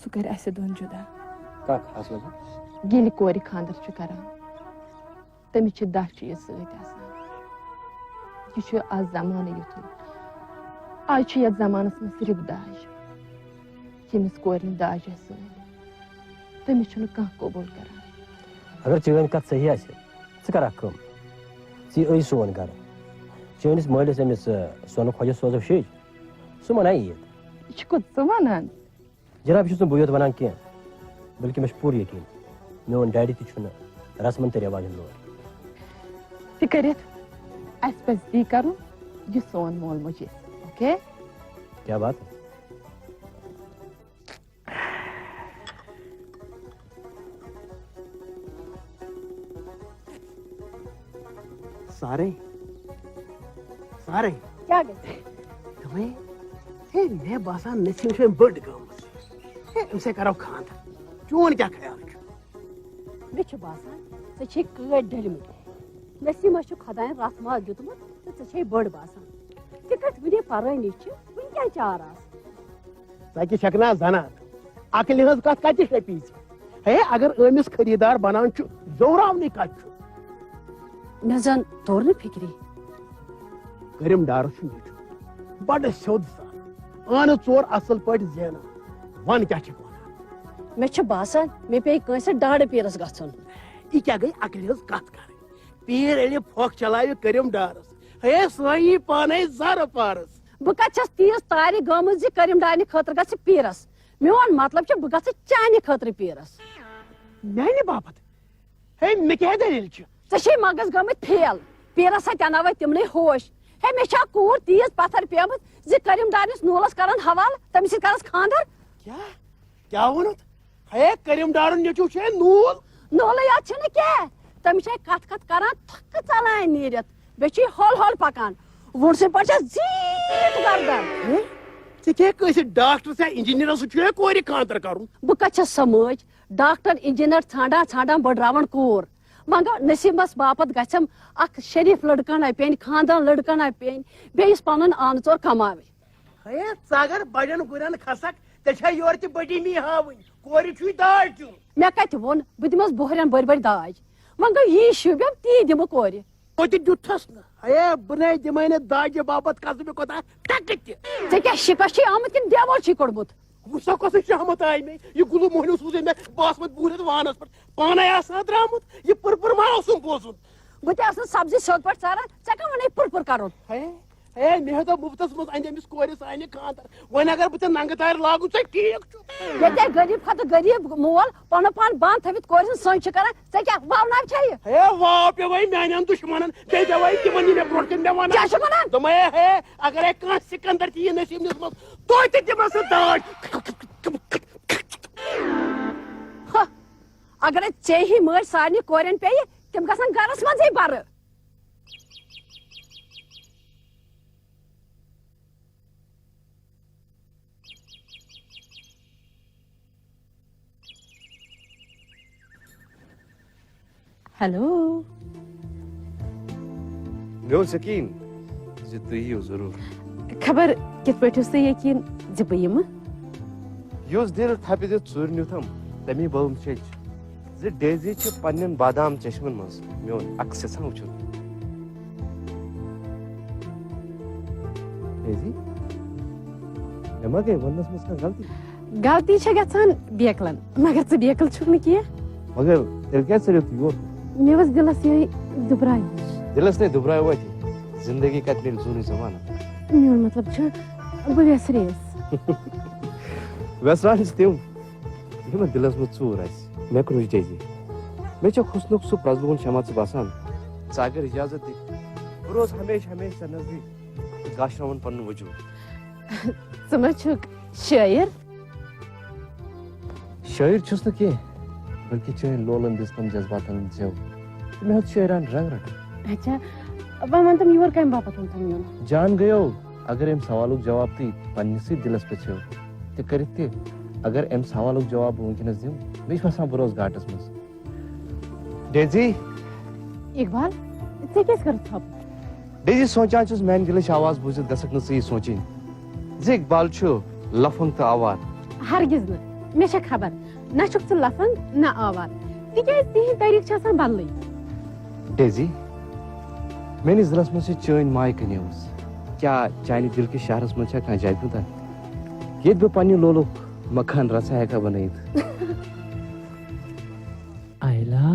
سُہ کَرِ اَسہِ دۄن جُدا کا خاص وجہ ییٚلہِ کورِ خانٛدر چھُ کران تٔمِس چھِ 10 چیٖز سۭتۍ آسان یہِ چھُ آز زمانہٕ یُتھُے آز چھُ یتھ زمانس منٛز صرف داج ییٚمِس کورِ نہٕ داج آسہِ سۭتۍ تٔمِس چھُنہٕ کانٛہہ قبوٗل کران اگر چٲنۍ کتھ صحیح آسہِ ژٕ کر اکھ کٲم ژٕ أے سون گرٕ چٲنِس مٲلِس أمِس سۄنہٕ خۄجہِ سوزو شیٚچ سُہ مناے عیٖد یہِ چھُ کوٚت ژٕ ونان جناب یہِ چھُس نہٕ بہٕ یوت ونان کینٛہہ بلکہِ مےٚ چھُ پوٗرٕ یقیٖن میون ڈیڈی تہِ چھُنہٕ رسمن تہٕ رٮ۪واجن لور تہِ کٔرِتھ اَسہِ پزِ تی کرُن یہِ سون مول موج یژھِ اوکے کیٛاہ بات سارے سارے کیٛاہ گژھِ تمے ہے مےٚ باسان نسیٖم چھِ أمۍ بٔڑ گٔمٕژ ہے أمۍ سۭتۍ کرو خانٛدر چون کیٛاہ خیال چھُ مےٚ چھُ باسان ژےٚ چھے کٲڑۍ ڈٔلمٕتۍ نسیٖمس چھُ خۄدایَن رتھ ماز دیُتمُت تہٕ ژےٚ چھے بٔڑ باسان ٹِکٹ وٕنہِ پرٲنی چھِ وٕنہِ کیٛاہ چار آسہِ ژکہِ چھکھ نا زنان عقلہِ ہٕنٛز کتھ کتہِ شپی ژےٚ ہے اگر أمِس خریٖدار بنان چھُ زوراونٕے کتھ چھُ مےٚ زن توٚر نہٕ فِکری کٔرِم ڈارس چھُ نیچُو بڑٕ سیوٚد سان آنہٕ ژور اصل پٲٹھۍ زینان ون کیٛاہ چھکھ ونان مےٚ چھُ باسان مےٚ پیٚیہِ کٲنٛسہِ ڈاڈٕ پیٖرس گژھُن یہِ کیٛاہ گٔے عقلہِ ہٕنٛز کتھ کرٕنۍ پیٖر ییٚلہِ پھۄکھ چلاوِ کٔرِم ڈارس ہے سۄ یی پانے زرٕ پارس بہٕ کتہِ چھس تیٖژ تارِ گٔمٕژ زِ کٔرِم ڈانہِ خٲطرٕ گژھِ پیٖرس میون مطلب چھُ بہٕ گژھٕ چانہِ خٲطرٕ پیٖرس میانہِ باپتھ ہے مےٚ کیٛاہ دٔلیٖل چھِ ژےٚ چھے مغز گٔمٕتۍ فیل پیٖرس سۭتۍ اَناوے تِمنٕے ہوش ہے مےٚ چھا کوٗر تیٖژ پتھر پیمٕژ زِ کٔرِم ڈانِس نوٗلس کرن حوالہٕ تٔمِس سۭتۍ کرس خانٛدر کیٛاہ ووٚنُتھ ہے کٔرِم ڈارُن نیچوٗ چھُ نوٗل نولہٕ یوت چھُنہٕ کینٛہہ تٔمِس چھے کتھ کتھ کران تھکہٕ ژلان نیٖرِتھ بیٚیہِ چھُ یہِ ہول ہول پکان وُنسٕے پٲٹھۍ چھس زیٖٹھ گردن ژےٚ کیٛاہ کٲنٛسہِ ڈاکٹرس یا انجیٖنرس سۭتۍ چھُ کورِ خانٛدر کرُن بہٕ کتہِ چھس سمٲج ڈاکٹر انجیٖنر ژھانڈان ژھانڈان بٔڑراوان کوٗر مگر نصیٖبس باپتھ گژھٮ۪م اکھ شریٖف لڑکہٕ نہ پیٚنۍ خاندان لڑکہٕ نہ پیٚنۍ بیٚیہِ یُس پنُن آنہٕ ژور کماوِ ہے ژٕ اگر بڑٮ۪ن گُرٮ۪ن کھسکھ ژےٚ چھے یورٕ تہِ بٔڈی ہاوٕنۍ کورِ چھُے داج دیُن مےٚ کتہِ ووٚن بہٕ دِمس بوہرٮ۪ن بٔڑۍ بٔڑۍ داج وۄنۍ گوٚو یی شوٗبیم تی دِمہٕ کورِ توتہِ دیُتتھس نہٕ ہے بہٕ نَے دِمے نہٕ داجہِ باپتھ کھسہٕ بہٕ کوتاہ ٹکہٕ تہِ ژےٚ کیٛاہ شِکس چھے آمُت کِنہٕ دیوار چھُے کوٚڑمُت وٕچھسا کۄسٕے شہمت آیہِ مےٚ یہِ گُلہٕ موہنیوٗ سوٗزے مےٚ باسمت بوٗرِتھ وانس پٮ۪ٹھ پانے آسان درامُت یہِ پٕرپٕر ما اوسُم بوزُن بہٕ تہِ ٲسٕس سبزی سیوٚد پٲٹھۍ ژاران ژےٚ کم ونے پٕرپٕر کرُن ہے مےٚ دوٚپ مُفتس منٛز اَنہِ أمِس کورِ سانہِ خانٛدر وۄنۍ اگر بہٕ ژےٚ ننٛگہٕ تارِ لاگُن ژےٚ ٹھیٖک چھُ ییٚتہِ غریٖب کھۄتہٕ غریٖب مول پنُن پان بنٛد تھٲوِتھ کورِ ہٕنٛز سونٛچ چھِ کران ژےٚ کیٛاہ واوناو چھے یہِ ہے واو پیوے میانٮ۪ن دُشمنن بیٚیہِ پیوے تِمن یہِ مےٚ برونٛٹھ کَنہِ مےٚ کیٛاہ وَنان چھُ وَنان دوٚپمے ہے اگرے کانٛہہ سِکنٛدر تہِ یی نصیٖبنِس منٛز توتہِ دِمس نہٕ داج اگرے ژےٚ ہی مٲج سارنٕے کورٮ۪ن پیٚیہِ تِم گژھن گرس منٛزٕے بَرٕ ہیلو مےٚ اوس یقیٖن زِ تُہۍ یِیِو ضروٗر خبر کِتھ پٲٹھۍ اوس تۄہہِ یقیٖن زِ بہٕ یِمہٕ یہِ اوس دِل تھپہِ دِتھ ژوٗرِ نیُتھم تمی بٲوم چھیٚچ زِ ڈیزی چھِ پننٮ۪ن بادام چشمن منٛز میون عکس یژھان وٕچھُن ڈیزی مےٚ ما گٔے وننس منٛز کانٛہہ غلطی غلطی چھےٚ گژھان بیکلن مگر ژٕ بیکل چھُکھ نہٕ کینٛہہ مگر تیٚلہِ کیٛازِ ژٔلِو تُہۍ یور مےٚ اوس دِلس یِہے دُبراے ہِش دِلس نے دُبراو وتہِ زندگی کتہِ میلہِ زوٗنٕے زمانہٕ میون مطلب چھُ بہٕ ویسرییس ویسران چھِ تِم یِمن دِلس منٛز ژوٗر آسہِ مےٚ کوٚر وٕچھ ڈیزی مےٚ چھُ حُسنُک سُہ پرٛزلوُن شمع ژٕ باسان ژٕ اگر اِجازت دِ بہٕ روزٕ ہمیشہٕ ہمیشہٕ ژےٚ نزدیٖک تہٕ گاشراوُن پنُن وجوٗد ژٕ ما چھُکھ شٲعر شٲعر چھُس نہٕ کینٛہہ بلکہِ چٲنۍ لولن دِژنم جذباتن زٮ۪و تہٕ مےٚ ہیوٚت شٲعران رنٛگ رٹُن اچھا وۄنۍ وَن تِم یور کمہِ باپتھ اوٚن تِم یُن جان گٔیو اگر أمۍ سوالُک جواب تُہۍ پننِسٕے دِلس پرٛژھِو تہِ کٔرِتھ تہِ اگر أمۍ سوالُک جواب بہٕ وٕنکیٚنس دِمہٕ مےٚ چھُ باسان بہٕ روزٕ گاٹس منٛز ڈیزی اقبال ژےٚ کیٛازِ کٔرٕتھ تھپھ ڈیزی سونچان چھُس میانہِ دِلٕچ آواز بوٗزِتھ گژھکھ نہٕ ژٕ یہِ سونچِنۍ زِ اقبال چھُ لفنگ تہٕ آوار ہرگز نہٕ مے چھ خبر نہ چھک ژٕ لفن نہ آوار تکیاز تہند طریقہ چھ آسان بدلے ڈیزی میٲنِس دلس منٛز چھِ چٲنۍ ماے کَنیمٕژ کیٛاہ چانہِ دِل کِس شہرس منٛز چھا کانٛہہ جاے پیوٗنٛتاہ ییٚتہِ بہٕ پننہِ لولُک مکان رژھا ہٮ۪کہٕ ہا بنٲیِتھ آیلا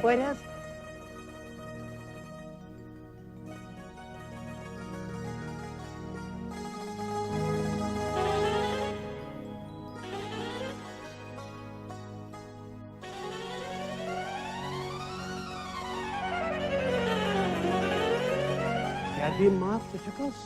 Apenas. Jadi maaf, sekarang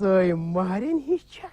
Say marin hiç çak.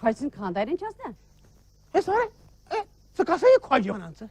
khoysin khandarin ças ne Sare, sıkasayı koyacaksın.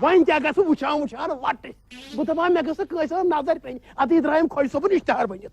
Van cagası uçağım vattı. Bu da ben megası kıysa nazar peyn. Adı İbrahim koysa bu iştihar banıt.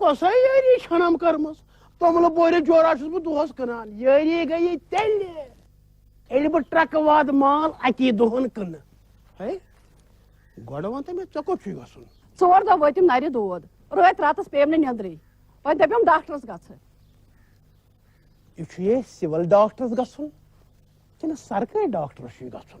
kosay yeri şanam karmaz. Tomla böyle coğrafyası bu duhas kınan. Yeri gayı telli. Eli bu trakvad mal aki duhun kını. Hey? Godavan me çako çuygasın. Çor da votim nari dod roet ratas pemne nendri vo depem doctors gatsa Üçüye sivil doctors gasın. Kine sarkay doctor şu gasın.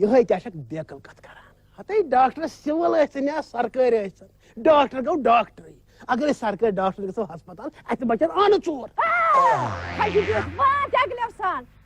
Yıhay kaşak bekal kat karan. Hatta doctor sivil aysan ya sarkay aysan. Doctor go doctor. Agar sarkay doctor gasa hospital, at bachar anı çor. Hayır diyor va deglefsan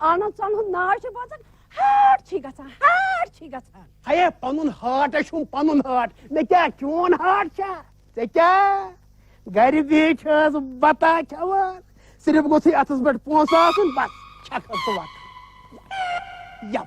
anın son hun naş bazan her çi gasa Hayır panun heart aşun panun heart. Ne kya kyon heart ça? Ne kya? Garibi çöz bata çavar. Sirif gosi atıs bet ponsasın bas. Çakası var. Yap.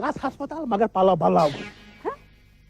Gaz hospital magar pala balav.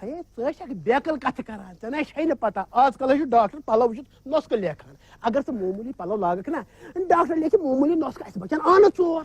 Hayır sığışak bekal kat karan. Sana şey ne pata. Az kala şu doktor pala vücut noska lekhan. Agar se momuli pala lagak na. Doktor leki momuli noska as bacan anı çor.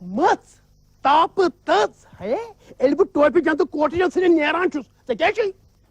Mıç. Tapı tıç. Hayır. El bu topi jantı kotu jantı senin neran çus. Sen gerçi.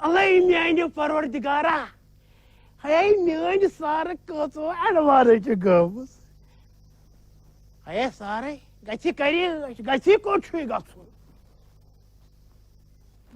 Alay miyanı parvardigara. Hayır miyanı sarı kotu alvarıcı gavuz. Hayır sarı. Gaçı kari. Gaçı koçu gaçı.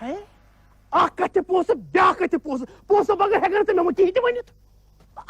Hayır. Ah katı posu, bir katı posu. Posu bakır hegartı mı kihti vanit.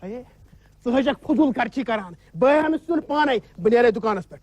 Hayır. Sıhacak fuzul karçı karan. Bayanı sür panay. Binere dukanız pet.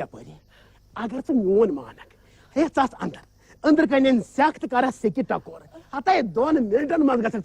Yapari. Agar se miyon manak. Hayır sas andar. Andar kanen sakt kara seki takor. Hatta don minuten maz gasak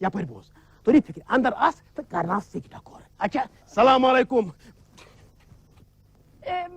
Yapari boz. Tori fikir andar as ta kara seki takor. Acha. Selamun aleyküm.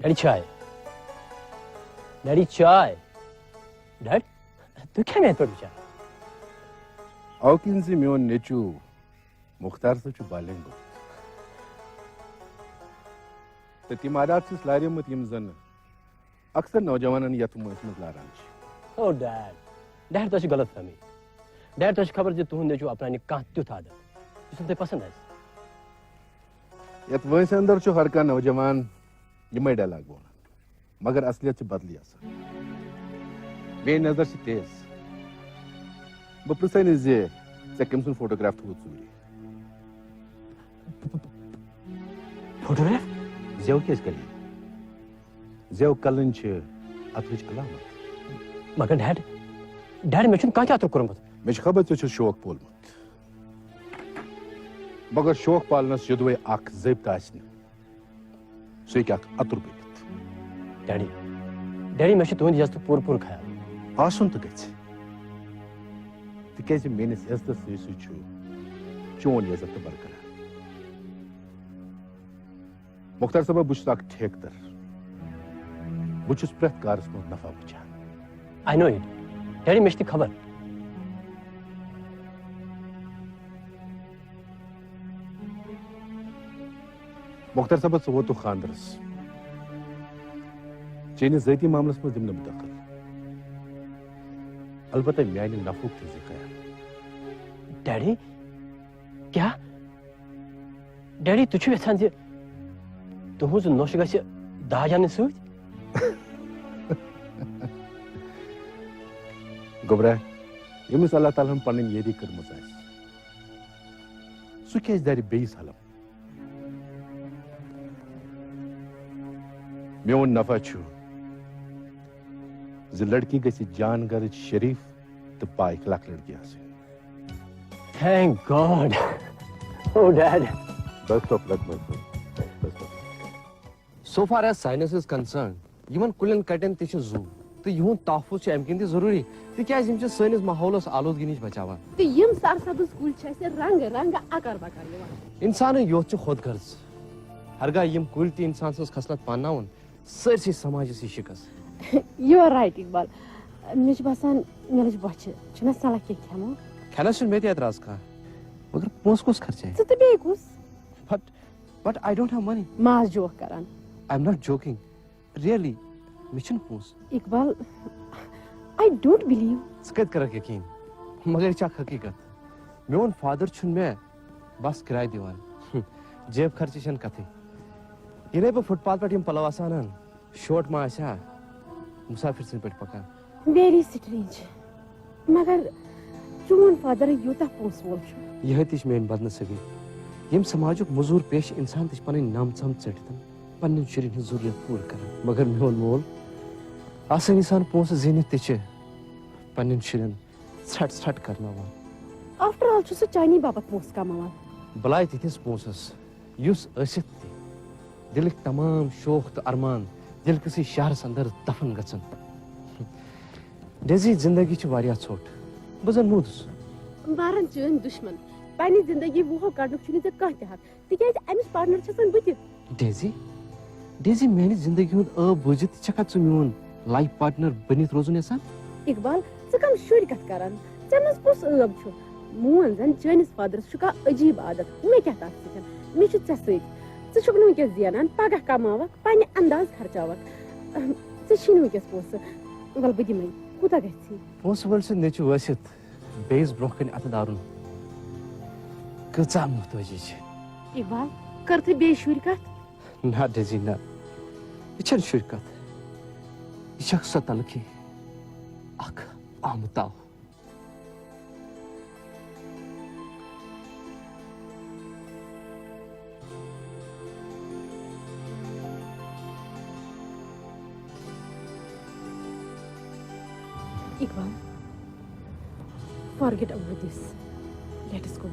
Daddy chai. Daddy chai. Dad تو کیا میں پڑھ بچا اوکن سے میون نیچو مختار سے bowling گو تو تم عادات سے لارے مت یم زن اکثر نوجوانن یت مس مز لاران او ڈیڈ ڈیڈ تو غلط فہمی ڈیڈ تو خبر جی تہد نیچو اپنائن کھانا تیت عادت جس تہ پسند آس یت وٲنٛسہِ اندر چھُ ہر کانٛہہ نوجوان یمے ڈائلاگ ونان مگر اصلیت چھِ بدلی آسان میٲنۍ نظر چھِ تیز بہٕ پرژھے نہٕ زِ ژےٚ کٔمۍ سُنٛد فوٹوگراف تھوٚوُتھ ژوٗرِ فوٹوگراف زٮ۪و کیٛازِ کَلی زٮ۪و کلٕنۍ چھِ اَترٕچ علامت مگر ڈیڈ ڈیڈ مےٚ چھُنہٕ کانٛہہ تہِ اَتُر کوٚرمُت مےٚ چھِ خبر ژےٚ چھُتھ شوق پولمُت مگر شوق پالنس یوٚدوے اکھ ضٲبطہٕ آسہِ نہٕ سُہ ہیٚکہِ اکھ اَتُر بٔنِتھ ڈیڈی ڈیڈی مےٚ چھُ تُہنٛدِ عزتُک پوٗرٕ پوٗرٕ خیال آسُن تہٕ گژھِ تِکیٛازِ میٲنِس عزتس سۭتۍ سۭتۍ چھُ چون عزت تہِ برقرار مختار صٲبا بہٕ چھُس اکھ ٹھیکہٕ در بہٕ چھُس پرٛٮ۪تھ کارس منٛز نفع وٕچھان آی نو اِٹ ڈیڈی مےٚ چھِ تہِ خبر مختار صٲبا ژٕ ووتُکھ خانٛدرس چٲنِس ذٲتی معاملس منٛز دِمہٕ نہٕ بہٕ دخل البتہ میانہِ نفعُک تہِ زِ خیال ڈیڈی کیٛاہ ڈیڈی تُہۍ چھِو یژھان زِ تُہنٛز نۄش گژھِ داج اننہٕ سۭتۍ گوبرا ییٚمِس اللہ تعالیٰ ہن پنٕنۍ یٲری کٔرمٕژ آسہِ سُہ کیٛازِ دَرِ بیٚیِس حلم میون نفع چھُ زِ لڑکی گژھِ جان گرٕچ شریف تہٕ پاکھ لڑکی آسٕنۍ thank God oh dad best of luck my friend best of so far as science is concern یمن کُلٮ۪ن کٹٮ۪ن تہِ چھُ زُو تہٕ یِہُنٛد تحفظ چھُ امہِ کِنۍ تہِ ضروٗری تِکیازِ یِم چھِ سٲنِس ماحولس آلودگی نِش بچاوان تہٕ یِم سرسبز کُلۍ چھِ اَسہِ رنٛگہٕ رنٛگہٕ اکر بکر یِوان انسانن یوت چھُ خۄد غرض ہرگاہ یِم کُلۍ تہِ انسان سٕنٛز خصلت پانناوُن سٲرسٕے سماجس یی شکست یو آر رایٹ اقبال مےٚ چھُ باسان مےٚ لٔج بۄچھِ چھُنہ صلاح کینٛہہ کھٮ۪مو کھٮ۪نس چھُنہٕ مےٚ تہِ اعتراض کانٛہہ مگر پونٛسہٕ کُس خرچایہِ ژٕ تہٕ بیٚیہِ کُس but I don't have money ماز جوک کران آی ایم ناٹ جوکنگ ریئلی مےٚ چھُنہٕ پونٛسہٕ اقبال آی ڈونٹ بلیٖو ژٕ کتہِ کرکھ یقیٖن مگر یہِ چھِ اکھ حقیٖقت میون فادر چھُنہٕ مےٚ بس کِراے دِوان جیب خرچہِ چھنہٕ کتھٕے ییٚلے بہٕ فُٹ پاتھ پٮ۪ٹھ یِم پلو آسہٕ انان شوٹ ما آسہِ ہا مُسافِر سٕنٛدۍ پٲٹھۍ پکان ویری سٹرینج مگر چون فادر یوٗتاہ پونٛسہٕ وول چھُ یِہے تہِ چھِ میٲنۍ بدنصیٖبی ییٚمہِ سماجُک موٚزوٗر پیش انسان تہِ چھِ پنٕنۍ نم ژم ژٔٹِتھ پننٮ۪ن شُرٮ۪ن ہٕنٛز ضروٗرت پوٗرٕ کران مگر میون مول آسٲنی سان پونٛسہٕ زیٖنِتھ تہِ چھِ پننٮ۪ن شُرٮ۪ن ژھرٹ ژھرٹ کرناوان آفٹر آل چھُ سُہ چانی باپتھ پونٛسہٕ کماوان بلاے تِتھِس پونٛسس یُس ٲسِتھ تہِ دِلٕکۍ تمام شوق تہٕ ارمان دِل کِسٕے شہرس انٛدر دفن گژھن ڈیزی زندگی چھِ واریاہ ژھوٚٹ بہٕ زن موٗدُس مارن چٲنۍ دُشمن پننہِ زندگی وُہو کڑنُک چھُنہٕ ژےٚ کانٛہہ تہِ حق تِکیازِ امِچ پارٹنر چھسن بہٕ تہِ ڈیزی ڈیزی میانہِ زندگی ہُنٛد ٲب بوٗزِتھ تہِ چھکھا ژٕ میون لایف پارٹنر بٔنِتھ روزُن یژھان اقبال ژٕ کم شُرۍ کتھ کران ژےٚ منٛز کُس ٲب چھُ مون زن چٲنِس فادرس چھُ کانٛہہ عجیٖب عادت مےٚ کیٛاہ تتھ سۭتۍ مےٚ چھُ ژےٚ سۭتۍ ژٕ چھُکھ نہٕ وٕنکیٚس زینان پگاہ کماوکھ پننہِ انداز خرچاوکھ ژےٚ چھی نہٕ وٕنکیٚس پونٛسہٕ ول بہٕ دِمے کوٗتاہ گژھی پونٛسہٕ وٲلۍ سُنٛد نیٚچوٗ ٲسِتھ بیٚیِس برونٛہہ کنہِ اَتھٕ دارُن کۭژاہ محتٲجی چھِ اقبال کٔرتھٕے بیٚیہِ شُرۍ کتھ نہ ڈیزی نہ یہِ چھنہٕ شُرۍ کتھ یہِ چھکھ سۄ تلخی اکھ آمتاو Iqbal, forget about this. Let us go.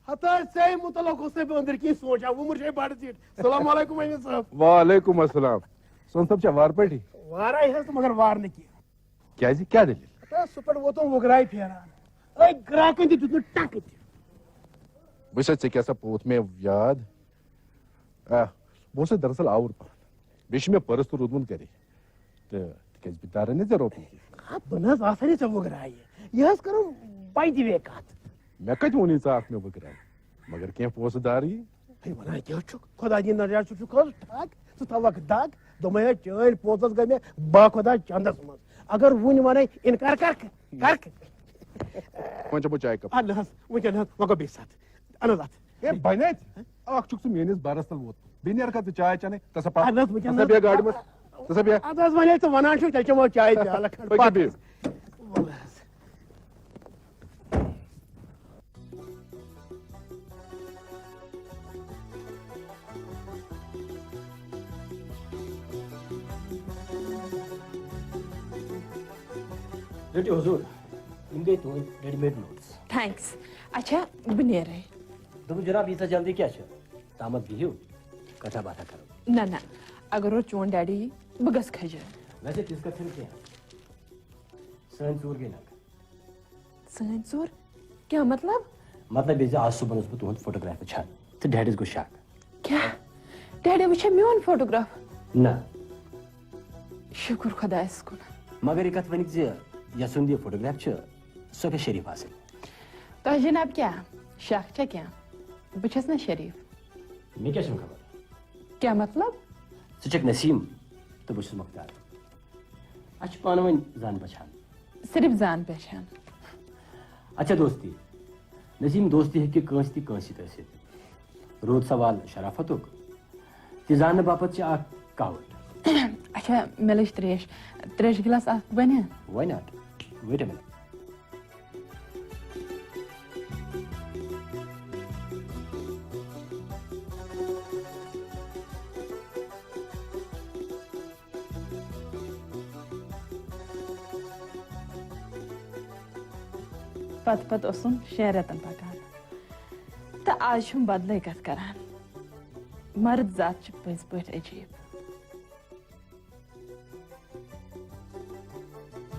ہتس ژے متعلق اوس نہٕ بہٕ أنٛدٕرۍ کِنۍ سونٛچان وُمُر چھے بڑٕ زیٖٹھ السلام علیکم امین صٲب وعلیکم السلام سون صاحب چھا وار پٹی وارے حظ مگر وار نہ کینٛہہ کیازِ کیا دلیل سُہ پٮ۪ٹھ ووتُم وُگراے پھیران أکۍ گراکن تہِ دیُت نہٕ ٹکہٕ تہِ بس ژےٚ کیٛاہ سا پوٚت مےٚ یاد بہٕ اوسُس دراصل آوُر پہن بیٚیہِ چھُ مےٚ پٔرٕس تہِ روٗدمُت گرے تہٕ تِکیٛازِ بہٕ تارے نہٕ ژےٚ رۄپیہِ کینٛہہ بہٕ نہٕ حظ آسے نہٕ ژےٚ وُگرایہِ یہِ حظ کٔرٕم پایدِ وے کتھ مےٚ کتہِ ووٚنُے ژےٚ اکھ مےٚ بٔکراے مگر کینٛہہ پونٛسہٕ دار یی ہے وَنان کیٛاہ چھُکھ خۄدا دِیِن نظر ژٕ چھُکھ حظ ٹھگ ژٕ تھاوکھ دگ دوٚپمَے ہے چٲنۍ پونٛسس گٔے مےٚ با خۄدا چندس منٛز اگر وُنہِ ونے اِنکار کرکھ کرکھ وۄنۍ چٮ۪مو چاے کپ اَدٕ نہ حظ وٕنکٮ۪ن حظ وۄنۍ گوٚو بیٚیہِ ساتہٕ اہن حظ اتھ ہے بنہِ اکھ چھُکھ ژٕ میٲنِس بارس تل ووتمُت بیٚیہِ نیرکھا ژٕ چاے چٮ۪نے تسا پا اہن حظ وٕنکٮ۪ن تسا بیٚہہ گاڑِ منٛز تسا بیٚہہ اَدٕ حظ وۄنۍ ژٕ وَنان چھُکھ تیٚلہِ چٮ۪مو چاے پیالہٕ کھنٛڈ پٔکِو بِہِو وَلہٕ حظ رٔٹِو حضوٗر یِم گٔے تُہٕنٛدۍ ریڈی میڈ نوٹٕس تھینکس اچھا بہٕ نیرے دوٚپُن جناب ییٖژاہ جلدی کیٛاہ چھِ تامَتھ بِہِو کتھا باتھا کرو نہ نہ اگر اور چون ڈیڈی یی بہٕ گژھٕ کھجر ویسے تِژھ کتھ چھَنہٕ کیٚنٛہہ سٲنۍ ژوٗر گٔے نکھٕ سٲنۍ ژوٗر کیٛاہ مطلب مطلب یہِ زِ آز صُبحن اوسُس بہٕ تُہُنٛد فوٹوگراف وٕچھان تہٕ ڈیڈیَس گوٚو شک کیٛاہ ڈیڈی وٕچھا میون فوٹوگراف نہ شُکر خۄدایس کُن مگر یہِ کتھ ؤنِکھ زِ یۄس سُنٛد یہِ فوٹوگراف چھُ سۄ گژھِ شریٖف آسٕنۍ تۄہہِ جناب کیٛاہ شک چھا کیٛاہ بہٕ چھس نا شریٖف مےٚ کیٛاہ چھُنہٕ خبر کیٛاہ مطلب ژٕ چھکھ نسیٖم تہٕ بہٕ چھُس مختار اَسہِ چھِ پانہٕ ؤنۍ زان پہچان صرف زان پہچان اچھا دوستی نسیٖم دوستی ہیٚکہِ کٲنٛسہِ تہِ کٲنٛسہِ سۭتۍ ٲسِتھ روٗد سوال شرافتُک تہِ زاننہٕ باپتھ چھِ اکھ کاوٹ اچھا مےٚ لٔج تریش تریش گِلاس اکھ بنیا واے ناٹ ویٹ اے مِنٹ پتہٕ پتہٕ اوسُم 6 رٮ۪تن پکان تہٕ آز چھُم بدلٕے کتھ کران مرد ذات چھِ پٔزۍ پٲٹھۍ عجیٖب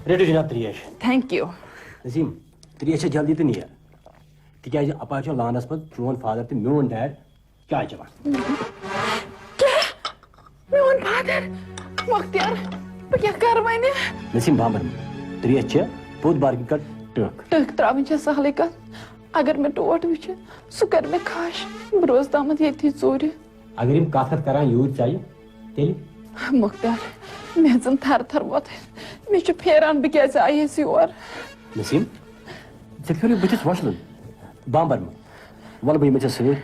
رٔٹِو جناب تریش تھینک یوٗ نسیٖم تریش چھےٚ جلدی تہٕ نیر تِکیٛازِ اپارِ چھُ لانس منٛز چون فادر تہٕ میون ڈیڈ چاے چٮ۪وان میون فادر مۄختیار بہٕ کیٛاہ کرٕ وۄنۍ نسیٖم بامبر تریش چھےٚ پوٚت بارگہِ کٹ ٹٔکھ ٹٔکۍ تراوٕنۍ چھےٚ سہلٕے کتھ اگر مےٚ ٹوٹھ وٕچھِ سُہ کرِ مےٚ خاش بہٕ روزٕ تامتھ ییٚتھی ژوٗرِ اگر یِم کتھ کتھ کران یوٗرۍ ژَیہِ تیٚلہِ مۄختیار مےٚ ہٮ۪ژن تھر تھر وۄتھٕنۍ مےٚ چھُ پھیران بہٕ کیٛازِ آیس یور نسیٖم ژےٚ پھیرُے بٕتھِس وۄشلُن بامبر وَلہٕ بہٕ یِمے ژےٚ سۭتۍ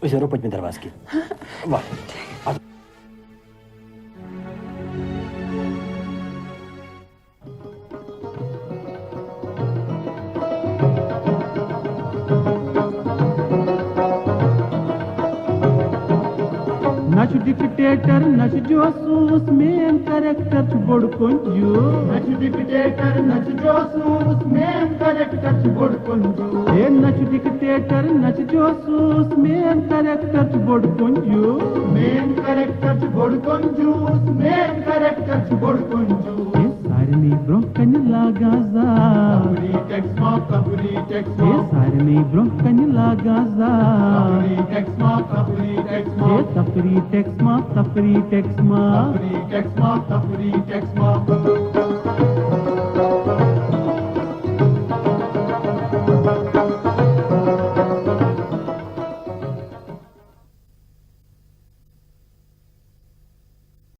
أسۍ نیرو پٔتمہِ دروازٕ کِنۍ وَل نہ چھُ ڈکٹیٹر نہ چھُ جوسوٗس مین کریکٹر چھُ بوٚڑ کنجوٗس نہ چھُ ڈکٹیٹر نہ چھُ جوسوٗس مین کریکٹر چھُ بوٚڑ کنجوٗس ہے نہ چھُ ڈکٹیٹر نہ چھُ جوسوٗس مین کریکٹر چھُ بوٚڑ کنجوٗس مین کریکٹر چھُ بوٚڑ کنجوٗس مین کریکٹر چھُ بوٚڑ کنجوٗس سارنٕے برونٛہہ کنہِ لاگان زار سارنٕے برونٛہہ کنہِ لاگان زار تفری ٹیکس ما تفری ٹیکس ما